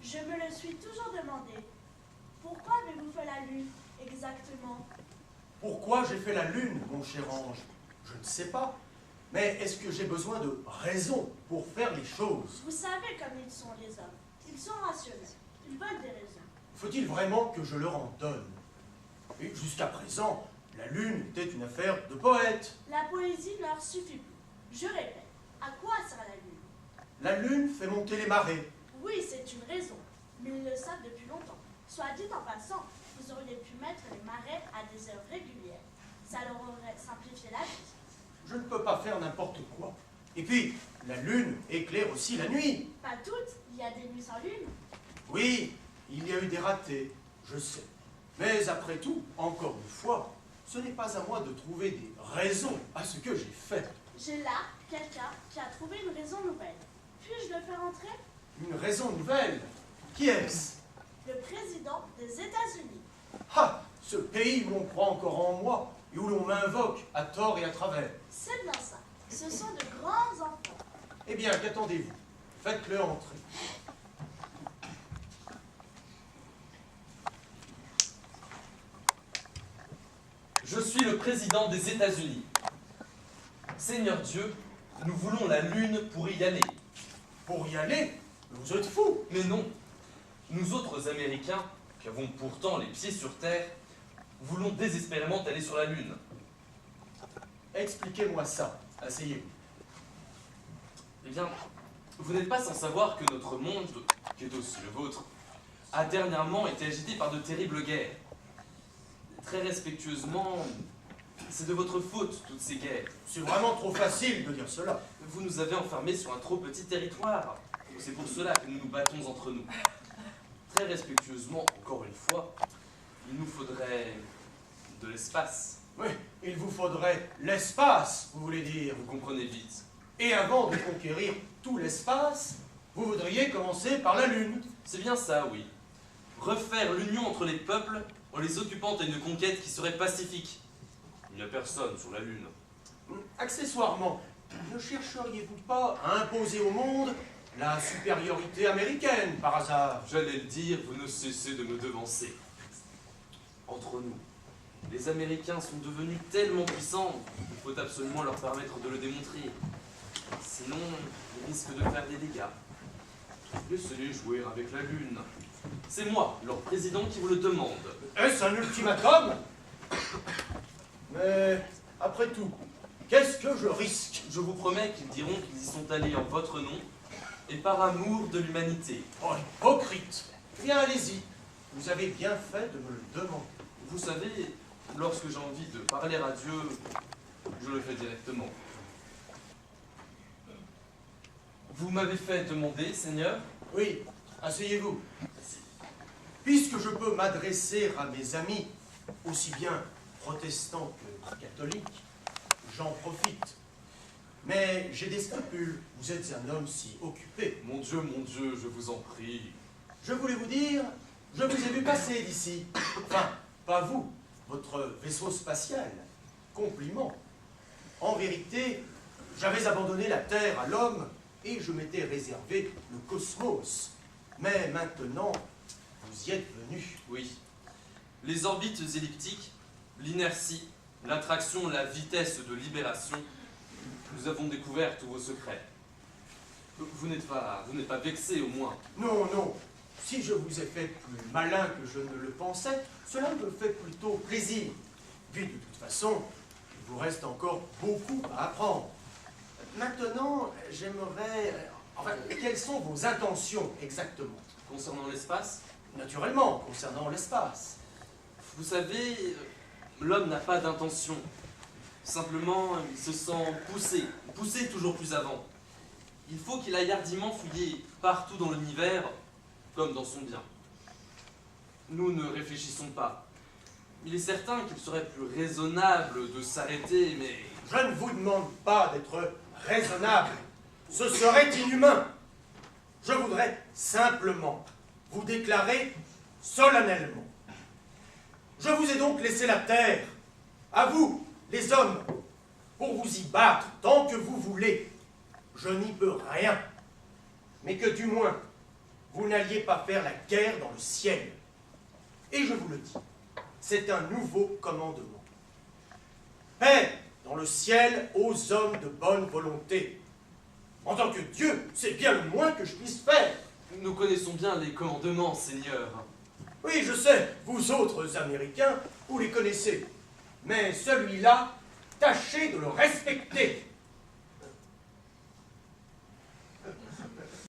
Je me le suis toujours demandé. Pourquoi avez-vous fait la lune, exactement? Pourquoi j'ai fait la lune, mon cher ange? Je ne sais pas. Mais est-ce que j'ai besoin de raisons pour faire les choses? Vous savez comme ils sont les hommes. Ils sont rationnels. Ils veulent des raisons. Faut-il vraiment que je leur en donne? Et jusqu'à présent, la lune était une affaire de poète. La poésie ne leur suffit plus. Je répète, à quoi sert la lune? La lune fait monter les marées. Oui, c'est une raison. Mais ils le savent depuis longtemps. Soit dit en passant, vous auriez pu mettre les marais à des heures régulières. Ça leur aurait simplifié la vie. Je ne peux pas faire n'importe quoi. Et puis, la lune éclaire aussi la nuit. Pas toutes, il y a des nuits sans lune. Oui, il y a eu des ratés, je sais. Mais après tout, encore une fois, ce n'est pas à moi de trouver des raisons à ce que j'ai fait. J'ai là quelqu'un qui a trouvé une raison nouvelle. Puis-je le faire entrer? Une raison nouvelle? Qui est-ce? Le président des États-Unis. Ah, ce pays où l'on croit encore en moi et où l'on m'invoque à tort et à travers. C'est bien ça. Ce sont de grands enfants. Eh bien, qu'attendez-vous? Faites-le entrer. Je suis le président des États-Unis. Seigneur Dieu, nous voulons la lune pour y aller. Pour y aller? Vous êtes fous! Mais non, nous autres Américains, qui avons pourtant les pieds sur terre, voulons désespérément aller sur la lune. Expliquez-moi ça. Asseyez-vous. Eh bien, vous n'êtes pas sans savoir que notre monde, qui est aussi le vôtre, a dernièrement été agité par de terribles guerres. Très respectueusement, c'est de votre faute, toutes ces guerres. C'est vraiment trop facile de dire cela. Vous nous avez enfermés sur un trop petit territoire. C'est pour cela que nous nous battons entre nous. Très respectueusement, encore une fois, il nous faudrait de l'espace. Oui, il vous faudrait l'espace, vous voulez dire. Vous comprenez vite. Et avant de conquérir tout l'espace, vous voudriez commencer par la Lune. C'est bien ça, oui. Refaire l'union entre les peuples en les occupant à une conquête qui serait pacifique. Il n'y a personne sur la Lune. Accessoirement, ne chercheriez-vous pas à imposer au monde la supériorité américaine, par hasard? J'allais le dire, vous ne cessez de me devancer. Entre nous, les Américains sont devenus tellement puissants qu'il faut absolument leur permettre de le démontrer. Sinon, ils risquent de faire des dégâts. Laissez-les jouer avec la Lune. C'est moi, leur président, qui vous le demande. Est-ce un ultimatum? Mais, après tout, qu'est-ce que je risque? Je vous promets qu'ils diront qu'ils y sont allés en votre nom et par amour de l'humanité. Oh, hypocrite! Bien, allez-y. Vous avez bien fait de me le demander. Vous savez, lorsque j'ai envie de parler à Dieu, je le fais directement. Vous m'avez fait demander, Seigneur? Oui, asseyez-vous. Puisque je peux m'adresser à mes amis, aussi bien protestants que catholiques, j'en profite. Mais j'ai des scrupules. Vous êtes un homme si occupé. Mon Dieu, je vous en prie. Je voulais vous dire, je vous ai vu passer d'ici. Enfin, pas vous, votre vaisseau spatial. Compliment. En vérité, j'avais abandonné la Terre à l'homme et je m'étais réservé le cosmos. Mais maintenant, vous y êtes venu. Oui. Les orbites elliptiques, l'inertie, l'attraction, la vitesse de libération, nous avons découvert tous vos secrets. Vous n'êtes pas vexé, au moins. Non, non. Si je vous ai fait plus malin que je ne le pensais, cela me fait plutôt plaisir. Puis de toute façon, il vous reste encore beaucoup à apprendre. Maintenant, j'aimerais... Enfin, quelles sont vos intentions exactement? Concernant l'espace, Naturellement, concernant l'espace. vous savez, l'homme n'a pas d'intention. Simplement, il se sent poussé toujours plus avant. Il faut qu'il aille hardiment fouiller partout dans l'univers, comme dans son bien. Nous ne réfléchissons pas. Il est certain qu'il serait plus raisonnable de s'arrêter, mais... Je ne vous demande pas d'être raisonnable. Ce serait inhumain. Je voudrais simplement vous déclarer solennellement. Je vous ai donc laissé la terre, à vous, les hommes, pour vous y battre tant que vous voulez. Je n'y peux rien. Mais que du moins, vous n'alliez pas faire la guerre dans le ciel. Et je vous le dis, c'est un nouveau commandement. Paix dans le ciel aux hommes de bonne volonté. En tant que Dieu, c'est bien le moins que je puisse faire. Nous connaissons bien les commandements, Seigneur. Oui, je sais, vous autres Américains, vous les connaissez. Mais celui-là, tâchez de le respecter.